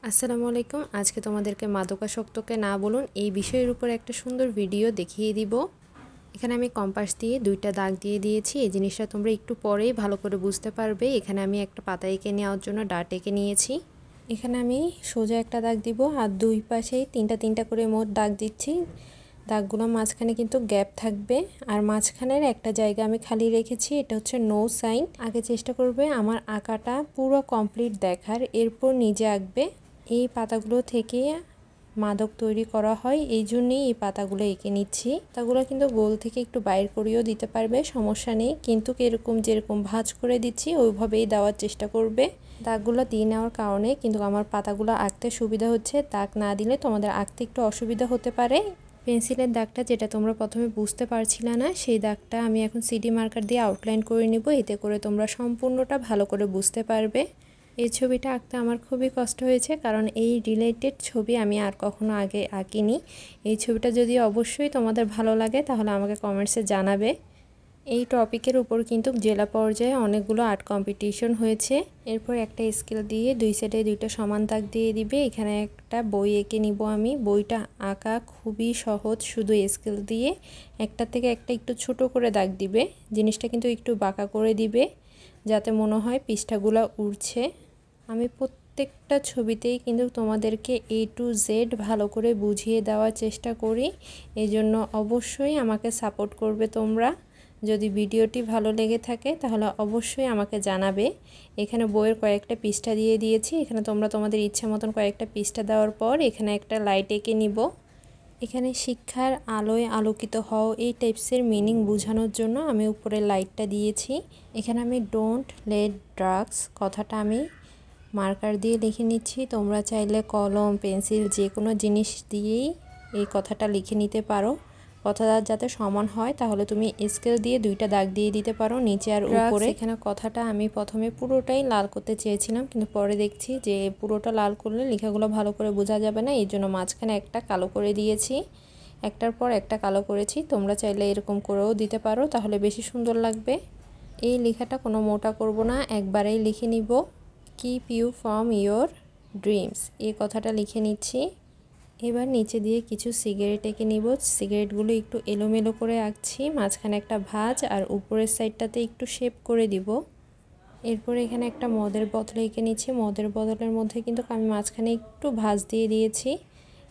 আসসালামু আলাইকুম। আজকে তোমাদেরকে মাদকাসক্তকে না বলুন এই বিষয়ের উপর একটা সুন্দর ভিডিও দেখিয়ে দিব। এখানে আমি কম্পাস দিয়ে দুইটা দাগ দিয়ে দিয়েছি। এই জিনিসটা তোমরা একটু পরেই ভালো করে বুঝতে পারবে। এখানে আমি একটা পাতা এঁকে নেওয়ার জন্য ডাট এঁকে নিয়েছি। এখানে আমি সোজা একটা দাগ দিব আর দুই পাশেই তিনটা করে মোট দাগ দিচ্ছি। দাগগুলো মাঝখানে কিন্তু গ্যাপ থাকবে আর মাঝখানের একটা জায়গা আমি খালি রেখেছি, এটা হচ্ছে নো সাইন। আগে চেষ্টা করবে আমার আঁকাটা পুরো কমপ্লিট দেখার, এরপর নিজে আঁকবে। এই পাতাগুলো থেকে মাদক তৈরি করা হয়, এই জন্যেই এই পাতাগুলো এঁকে নিচ্ছি। পাতাগুলো কিন্তু গোল থেকে একটু বাইর করেও দিতে পারবে, সমস্যা নেই, কিন্তু যেরকম ভাঁজ করে দিচ্ছি ওইভাবেই দেওয়ার চেষ্টা করবে। দাগগুলো দিয়ে নেওয়ার কারণে কিন্তু আমার পাতাগুলো আঁকতে সুবিধা হচ্ছে। দাগ না দিলে তোমাদের আঁকতে একটু অসুবিধা হতে পারে। পেন্সিলের দাগটা যেটা তোমরা প্রথমে বুঝতে পারছিলে না, সেই দাগটা আমি এখন সিডি মার্কার দিয়ে আউটলাইন করে নিব। এতে করে তোমরা সম্পূর্ণটা ভালো করে বুঝতে পারবে। এই ছবিটা আঁকতে আমার খুবই কষ্ট হয়েছে, কারণ এই রিলেটেড ছবি আমি আর কখনো আগে আঁকিনি। এই ছবিটা যদি অবশ্যই তোমাদের ভালো লাগে তাহলে আমাকে কমেন্টসে জানাবে। এই টপিকের উপর কিন্তু জেলা পর্যায়ে অনেকগুলো আর্ট কম্পিটিশন হয়েছে। এরপর একটা স্কেল দিয়ে দুই সাইডে দুইটা সমান দাগ দিয়ে দিবে। এখানে একটা বই এঁকে নিব আমি। বইটা আঁকা খুবই সহজ, শুধু স্কেল দিয়ে একটা থেকে একটা একটু ছোট করে দাগ দিবে। জিনিসটা কিন্তু একটু বাঁকা করে দিবে যাতে মনে হয় পৃষ্ঠাগুলো উড়ছে। আমি প্রত্যেকটা ছবিতেই কিন্তু তোমাদেরকে A to Z ভালো করে বুঝিয়ে দেওয়ার চেষ্টা করি, এই জন্য অবশ্যই আমাকে সাপোর্ট করবে তোমরা। যদি ভিডিওটি ভালো লেগে থাকে তাহলে অবশ্যই আমাকে জানাবে। এখানে বইয়ের কয়েকটা পৃষ্ঠা দিয়ে দিয়েছি, এখানে তোমরা তোমাদের ইচ্ছা মতন কয়েকটা পৃষ্ঠা দেওয়ার পর এখানে একটা লাইট এঁকে নিব। এখানে শিক্ষার আলোয় আলোকিত হও এই টাইপসের মিনিং বোঝানোর জন্য আমি উপরে লাইটটা দিয়েছি। এখানে আমি ডোন্ট লেট ড্রাগস কথাটা আমি মার্কার দিয়ে লিখে নিচ্ছি। তোমরা চাইলে কলম, পেন্সিল যে কোনো জিনিস দিয়েই এই কথাটা লিখে নিতে পারো। কথাটা যাতে সমান হয় তাহলে তুমি স্কেল দিয়ে দুইটা দাগ দিয়ে দিতে পারো নিচে আর উপরে। এখানে কথাটা আমি প্রথমে পুরোটাই লাল করতে চেয়েছিলাম, কিন্তু পরে দেখছি যে পুরোটা লাল করলে লেখাগুলো ভালো করে বোঝা যাবে না, এই জন্য মাঝখানে একটা কালো করে দিয়েছি। একটার পর একটা কালো করেছি। তোমরা চাইলে এরকম করেও দিতে পারো, তাহলে বেশি সুন্দর লাগবে। এই লেখাটা কোনো মোটা করব না, একবারেই লিখে নিব। Keep you from your dreams এই কথাটা লিখে নিচ্ছি। এবার নিচে দিয়ে কিছু সিগারেট এঁকে নিব। সিগারেটগুলো একটু এলোমেলো করে আঁকছি, মাঝখানে একটা ভাঁজ আর উপরের সাইডটাতে একটু শেপ করে দিব। এরপর এখানে একটা মদের বোতল এঁকে নিচ্ছি। মদের বোতলের মধ্যে কিন্তু আমি মাঝখানে একটু ভাঁজ দিয়ে দিয়েছি।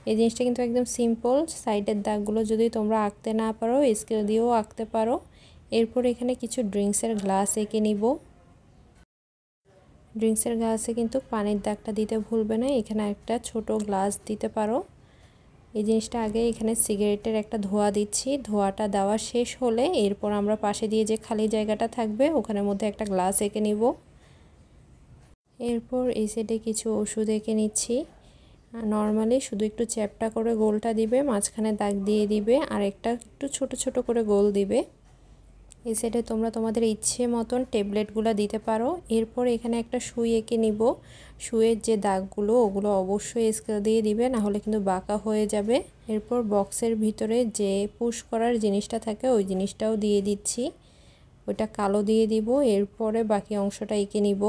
এই জিনিসটা কিন্তু একদম সিম্পল। সাইডের দাগগুলো যদি তোমরা আঁকতে না পারো স্কেল দিয়েও আঁকতে পারো। এরপর এখানে কিছু ড্রিঙ্কসের গ্লাস এঁকে নিব। ড্রিঙ্কসের গ্লাসে কিন্তু পানির দাগটা দিতে ভুলবে না, এখানে একটা ছোট গ্লাস দিতে পারো। এই জিনিসটা আগে এখানে সিগারেটের একটা ধোঁয়া দিচ্ছি। ধোঁয়াটা দেওয়া শেষ হলে এরপর আমরা পাশে দিয়ে যে খালি জায়গাটা থাকবে ওখানের মধ্যে একটা গ্লাস এঁকে নিব। এরপর এই সাইডে কিছু ওষুধ এঁকে নিচ্ছি। নর্মালি শুধু একটু চ্যাপটা করে গোলটা দিবে, মাঝখানে দাগ দিয়ে দিবে আর একটা একটু ছোট ছোট করে গোল দিবে। এই সাইডে তোমরা তোমাদের ইচ্ছে মতন ট্যাবলেটগুলো দিতে পারো। এরপর এখানে একটা সুই এঁকে নিব। সুইয়ের যে দাগগুলো ওগুলো অবশ্যই স্কেল দিয়ে দিবে, না হলে কিন্তু বাঁকা হয়ে যাবে। এরপর বক্সের ভিতরে যে পুশ করার জিনিসটা থাকে ওই জিনিসটাও দিয়ে দিচ্ছি, ওইটা কালো দিয়ে দিব। এরপরে বাকি অংশটা এঁকে নিব।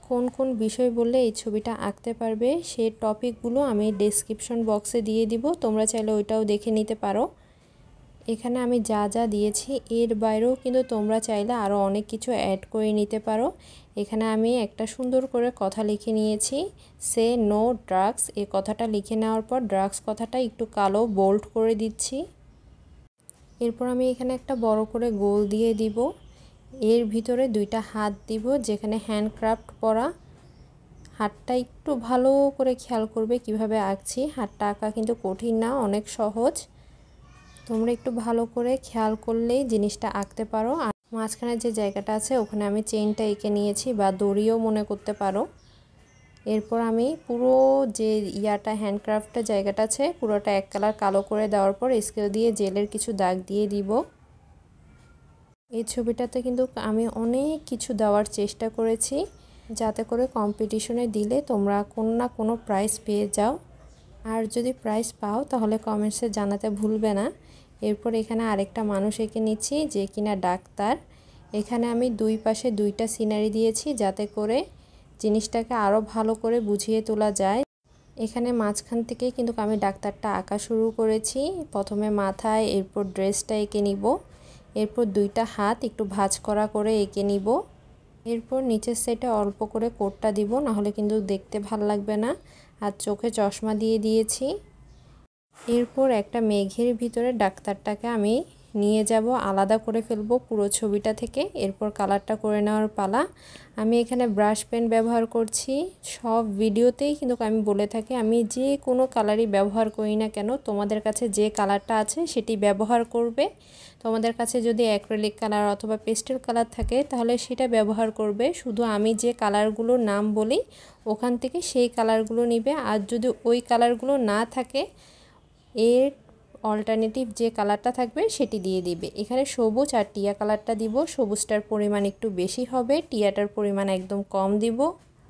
কোন কোন বিষয় বললে এই ছবিটা আঁকতে পারবে সেই টপিকগুলো আমি ডেসক্রিপশন বক্সে দিয়ে দিব, তোমরা চাইলে ওইটাও দেখে নিতে পারো। এখানে আমি যা যা দিয়েছি এর বাইরেও কিন্তু তোমরা চাইলে আরও অনেক কিছু অ্যাড করে নিতে পারো। এখানে আমি একটা সুন্দর করে কথা লিখে নিয়েছি, সে নো ড্রাগস। এই কথাটা লিখে নেওয়ার পর ড্রাগস কথাটা একটু কালো বোল্ড করে দিচ্ছি। এরপর আমি এখানে একটা বড় করে গোল দিয়ে দিব। এর ভিতরে দুইটা হাত দিব, যেখানে হ্যান্ডক্রাফট করা। হাতটা একটু ভালো করে খেয়াল করবে কিভাবে আঁকছি। হাতটা আঁকা কিন্তু কঠিন না, অনেক সহজ। তোমরা একটু ভালো করে খেয়াল করলেই জিনিসটা আঁকতে পারো। আর মাঝখানে যে জায়গাটা আছে ওখানে আমি চেইনটা এঁকে নিয়েছি, বা দড়িও মনে করতে পারো। এরপর আমি পুরো যে হ্যান্ডক্রাফটের জায়গাটা আছে পুরোটা এক কালার কালো করে দেওয়ার পর স্কেল দিয়ে জেলের কিছু দাগ দিয়ে দিব। এই ছবিটাতে কিন্তু আমি অনেক কিছু দেওয়ার চেষ্টা করেছি যাতে করে কম্পিটিশনে দিলে তোমরা কোনো না কোনো প্রাইজ পেয়ে যাও। আর যদি প্রাইজ পাও তাহলে কমেন্টসে জানাতে ভুলবে না। এরপর এখানে আরেকটা মানুষ এঁকে নিচ্ছি যে কিনা ডাক্তার। এখানে আমি দুই পাশে দুইটা সিনারি দিয়েছি যাতে করে জিনিসটাকে আরও ভালো করে বুঝিয়ে তোলা যায়। এখানে মাঝখান থেকে কিন্তু আমি ডাক্তারটা আঁকা শুরু করেছি। প্রথমে মাথায়, এরপর ড্রেসটা এঁকে নিব, এরপর দুইটা হাত একটু ভাঁজ করা করে এঁকে নিব, এরপর নিচের সাইডে অল্প করে কোটটা দিব, নাহলে কিন্তু দেখতে ভাল লাগবে না। আর চোখে চশমা দিয়ে দিয়েছি। এরপর একটা মেঘের ভিতরে ডাক্তারটাকে আমি নিয়ে যাব, আলাদা করে ফেলবো পুরো ছবিটা থেকে। এরপর কালারটা করে নেওয়ার পালা। আমি এখানে ব্রাশ পেন ব্যবহার করছি। সব ভিডিওতেই কিন্তু আমি বলে থাকি আমি যে কোনো কালারই ব্যবহার করি না কেন, তোমাদের কাছে যে কালারটা আছে সেটি ব্যবহার করবে। তোমাদের কাছে যদি অ্যাক্রিলিক কালার অথবা পেস্টেল কালার থাকে তাহলে সেটা ব্যবহার করবে। শুধু আমি যে কালারগুলোর নাম বলি ওখান থেকে সেই কালারগুলো নিবে। আর যদি ওই কালারগুলো না থাকে এর অল্টারনেটিভ যে কালারটা থাকবে সেটি দিয়ে দিবে। এখানে সবুজ আর টিয়া কালারটা দিব। সবুজটার পরিমাণ একটু বেশি হবে, টিয়াটার পরিমাণ একদম কম দিব।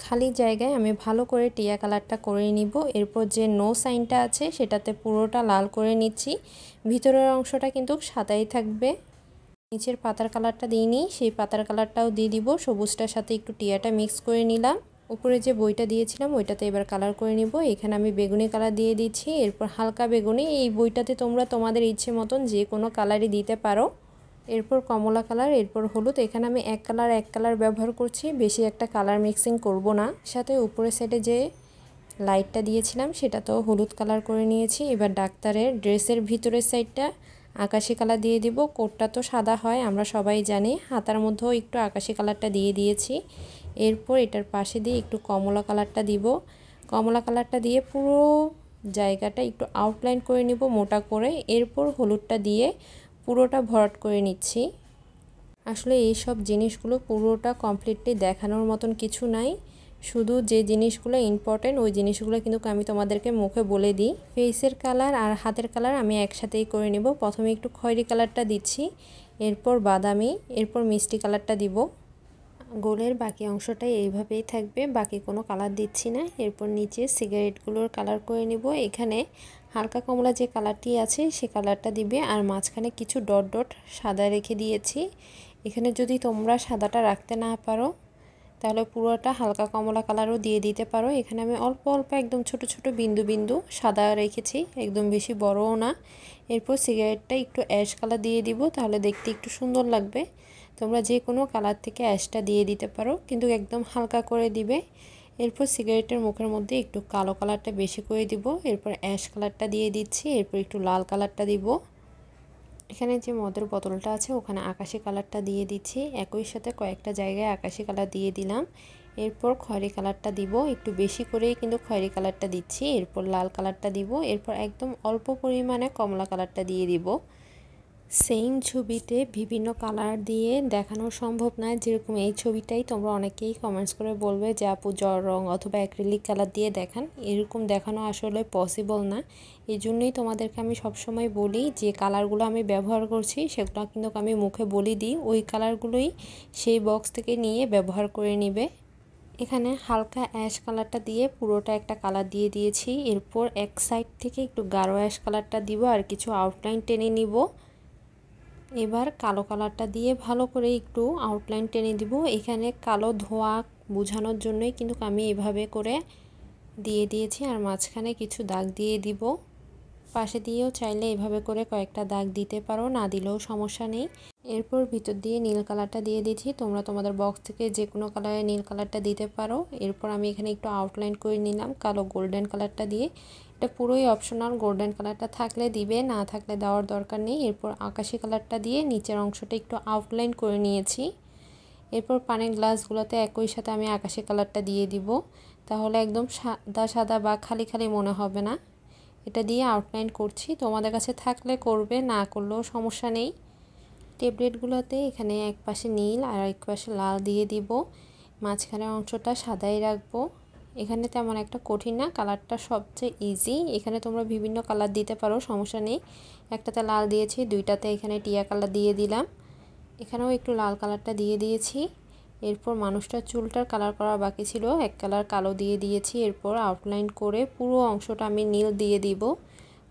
খালি জায়গায় আমি ভালো করে টিয়া কালারটা করে নিব। এরপর যে নো সাইনটা আছে সেটাতে পুরোটা লাল করে নিচ্ছি। ভিতরের অংশটা কিন্তু সাদাই থাকবে। নিচের পাতার কালারটা দিইনি, সেই পাতার কালারটাও দিয়ে দিব। সবুজটার সাথে একটু টিয়াটা মিক্স করে নিলাম। উপরে যে বইটা দিয়েছিলাম ওইটাতে এবার কালার করে নিব। এখানে আমি বেগুনি কালার দিয়ে দিচ্ছি, এরপর হালকা বেগুনি। এই বইটাতে তোমরা তোমাদের ইচ্ছে মতন যে কোনো কালারই দিতে পারো। এরপর কমলা কালার, এরপর হলুদ। এখানে আমি এক কালার ব্যবহার করছি, বেশি একটা কালার মিক্সিং করব না। সাথে উপরের সাইডে যে লাইটটা দিয়েছিলাম সেটাতেও হলুদ কালার করে নিয়েছি। এবার ডাক্তারের ড্রেসের ভিতরের সাইডটা আকাশি কালার দিয়ে দিব। কোটটা তো সাদা হয় আমরা সবাই জানি, হাতার মধ্যেও একটু আকাশি কালারটা দিয়ে দিয়েছি। এরপর এটার পাশে দিয়ে একটু কমলা কালারটা দিব। কমলা কালারটা দিয়ে পুরো জায়গাটা একটু আউটলাইন করে নিব মোটা করে। এরপর হলুদটা দিয়ে পুরোটা ভরাট করে নিচ্ছি। আসলে এই সব জিনিসগুলো পুরোটা কমপ্লিটলি দেখানোর মতন কিছু নাই, শুধু যে জিনিসগুলো ইম্পর্টেন্ট ওই জিনিসগুলো কিন্তু আমি তোমাদেরকে মুখে বলে দিই। ফেসের কালার আর হাতের কালার আমি একসাথেই করে নেব। প্রথমে একটু খয়েরি কালারটা দিচ্ছি, এরপর বাদামি, এরপর মিষ্টি কালারটা দিব। গোলের বাকি অংশটাই এইভাবেই থাকবে, বাকি কোনো কালার দিচ্ছি না। এরপর নিচে সিগারেটগুলোর কালার করে নেব। এখানে হালকা কমলা যে কালারটি আছে সে কালারটা দিবে, আর মাঝখানে কিছু ডট ডট সাদা রেখে দিয়েছি। এখানে যদি তোমরা সাদাটা রাখতে না পারো তাহলে পুরোটা হালকা কমলা কালারও দিয়ে দিতে পারো। এখানে আমি অল্প অল্প একদম ছোট ছোট বিন্দু বিন্দু সাদা রেখেছি, একদম বেশি বড়ও না। এরপর সিগারেটটা একটু অ্যাশ কালার দিয়ে দিব, তাহলে দেখতে একটু সুন্দর লাগবে। তোমরা যে কোনো কালার থেকে অ্যাশটা দিয়ে দিতে পারো, কিন্তু একদম হালকা করে দিবে। এরপর সিগারেটের মুখের মধ্যে একটু কালো কালারটা বেশি করে দিব, এরপর অ্যাশ কালারটা দিয়ে দিচ্ছি, এরপর একটু লাল কালারটা দিব। এখানে যে মদের বোতলটা আছে ওখানে আকাশি কালারটা দিয়ে দিচ্ছি, একই সাথে কয়েকটা জায়গায় আকাশি কালার দিয়ে দিলাম। এরপর খয়েরি কালারটা দিব, একটু বেশি করেই কিন্তু খয়েরি কালারটা দিচ্ছি। এরপর লাল কালারটা দিব, এরপর একদম অল্প পরিমাণে কমলা কালারটা দিয়ে দিব। সেম ছবিতে বিভিন্ন কালার দিয়ে দেখানো সম্ভব নয়, যেরকম এই ছবিটাই তোমরা অনেকেই কমেন্টস করে বলবে যে আপু জল রং অথবা অ্যাক্রিলিক কালার দিয়ে দেখান, এরকম দেখানো আসলে পসিবল না। এই জন্যই তোমাদেরকে আমি সবসময় বলি যে কালারগুলো আমি ব্যবহার করছি সেগুলো কিন্তু আমি মুখে বলে দিই, ওই কালারগুলোই সেই বক্স থেকে নিয়ে ব্যবহার করে নিবে। এখানে হালকা অ্যাশ কালারটা দিয়ে পুরোটা একটা কালার দিয়ে দিয়েছি। এরপর এক সাইড থেকে একটু গাঢ় অ্যাশ কালারটা দিব আর কিছু আউটলাইন টেনে নিব। এবার কালো কালারটা দিয়ে ভালো করে একটু আউটলাইন টেনে দিব। এখানে কালো ধোঁয়া বোঝানোর জন্যই কিন্তু আমি এভাবে করে দিয়ে দিয়েছি, আর মাঝখানে কিছু দাগ দিয়ে দিব। পাশে দিয়েও চাইলে এভাবে করে কয়েকটা দাগ দিতে পারো, না দিলেও সমস্যা নেই। এরপর ভিতর দিয়ে নীল কালারটা দিয়ে দিচ্ছি, তোমরা তোমাদের বক্স থেকে যে কোনো কালারে নীল কালারটা দিতে পারো। এরপর আমি এখানে একটু আউটলাইন করে নিলাম কালো গোল্ডেন কালারটা দিয়ে। এটা পুরোই অপশনাল, গোল্ডেন কালারটা থাকলে দিবে, না থাকলে দেওয়ার দরকার নেই। এরপর আকাশি কালারটা দিয়ে নিচের অংশটা একটু আউটলাইন করে নিয়েছি। এরপর পানির গ্লাসগুলোতে একই সাথে আমি আকাশি কালারটা দিয়ে দিব, তাহলে একদম সাদা সাদা বা খালি খালি মনে হবে না। এটা দিয়ে আউটলাইন করছি, তোমাদের কাছে থাকলে করবে, না করলেও সমস্যা নেই। ট্যাবলেটগুলোতে এখানে এক পাশে নীল আর এক পাশে লাল দিয়ে দিব, মাঝখানের অংশটা সাদাই রাখবো। এখানে তেমন একটা কঠিন না, কালারটা সবচেয়ে ইজি। এখানে তোমরা বিভিন্ন কালার দিতে পারো, সমস্যা নেই। একটাতে লাল দিয়েছি, দুইটাতে এখানে টিয়া কালার দিয়ে দিলাম, এখানেও একটু লাল কালারটা দিয়ে দিয়েছি। এরপর মানুষটার চুলটার কালার করা বাকি ছিল, এক কালার কালো দিয়ে দিয়েছি। এরপর আউটলাইন করে পুরো অংশটা আমি নীল দিয়ে দিব,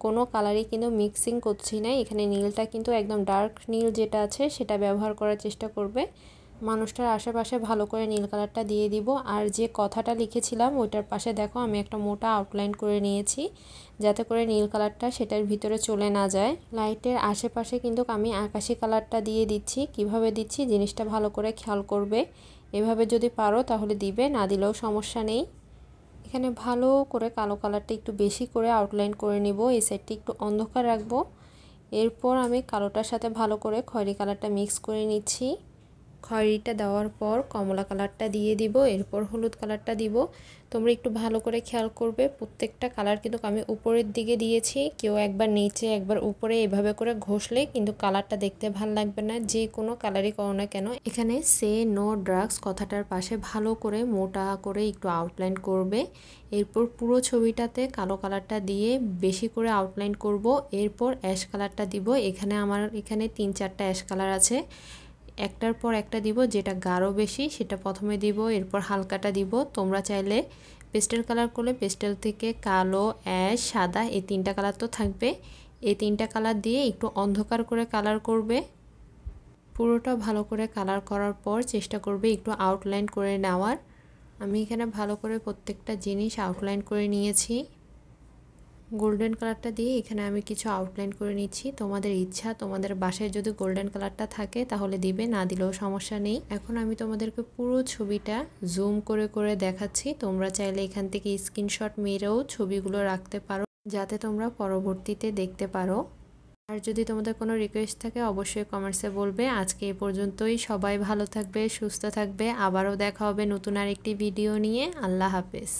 কোনো কালারই কিন্তু মিক্সিং করছি না। এখানে নীলটা কিন্তু একদম ডার্ক নীল যেটা আছে সেটা ব্যবহার করার চেষ্টা করবে, মানুষটার আশেপাশে ভালো করে নীল কালারটা দিয়ে দিব। আর যে কথাটা লিখেছিলাম ওইটার পাশে দেখো আমি একটা মোটা আউটলাইন করে নিয়েছি, যাতে করে নীল কালারটা সেটার ভিতরে চলে না যায়। লাইটের আশেপাশে কিন্তু আমি আকাশি কালারটা দিয়ে দিচ্ছি। কিভাবে দিচ্ছি জিনিসটা ভালো করে খেয়াল করবে। এভাবে যদি পারো তাহলে দিবে, না দিলেও সমস্যা নেই। এখানে ভালো করে কালো কালারটা একটু বেশি করে আউটলাইন করে নিব। এই সাইডটি একটু অন্ধকার রাখবো। এরপর আমি কালোটার সাথে ভালো করে খয়েরি কালারটা মিক্স করে নিচ্ছি। খয়েরিটা দেওয়ার পর কমলা কালারটা দিয়ে দিব, এরপর হলুদ কালারটা দিব। তোমরা একটু ভালো করে খেয়াল করবে, প্রত্যেকটা কালার কিন্তু আমি উপরের দিকে দিয়েছি। কেউ একবার নিচে একবার উপরে এভাবে করে ঘষলে কিন্তু কালারটা দেখতে ভালো লাগবে না, যে কোনো কালারই করো না কেন। এখানে সে নো ড্রাগস কথাটার পাশে ভালো করে মোটা করে একটু আউটলাইন করবে। এরপর পুরো ছবিটাতে কালো কালারটা দিয়ে বেশি করে আউটলাইন করব। এরপর অ্যাশ কালারটা দিব। আমার এখানে 3-4টা অ্যাশ কালার আছে, একটার পর একটা দিব। যেটা গাঢ় বেশি সেটা প্রথমে দিব, এরপর হালকাটা দিব। তোমরা চাইলে পেস্টেল কালার করলে পেস্টেল থেকে কালো, অ্যাশ, সাদা এই 3টা কালার তো থাকবে। এই 3টা কালার দিয়ে একটু অন্ধকার করে কালার করবে। পুরোটা ভালো করে কালার করার পর চেষ্টা করবে একটু আউটলাইন করে নেওয়ার। আমি এখানে ভালো করে প্রত্যেকটা জিনিস আউটলাইন করে নিয়েছি। গোল্ডেন কালারটা দিয়ে এখানে আমি কিছু আউটলাইন করে নিচ্ছি। তোমাদের ইচ্ছা, তোমাদের বাসায় যদি গোল্ডেন কালারটা থাকে তাহলে দিবে, না দিলেও সমস্যা নেই। এখন আমি তোমাদেরকে পুরো ছবিটা জুম করে করে দেখাচ্ছি। তোমরা চাইলে এখান থেকে স্ক্রিনশট মেরেও ছবিগুলো রাখতে পারো, যাতে তোমরা পরবর্তীতে দেখতে পারো। আর যদি তোমাদের কোনো রিকোয়েস্ট থাকে অবশ্যই কমেন্টসে বলবে। আজকে এ পর্যন্তই। সবাই ভালো থাকবে, সুস্থ থাকবে। আবারও দেখা হবে নতুন আরেকটি ভিডিও নিয়ে। আল্লাহ হাফেজ।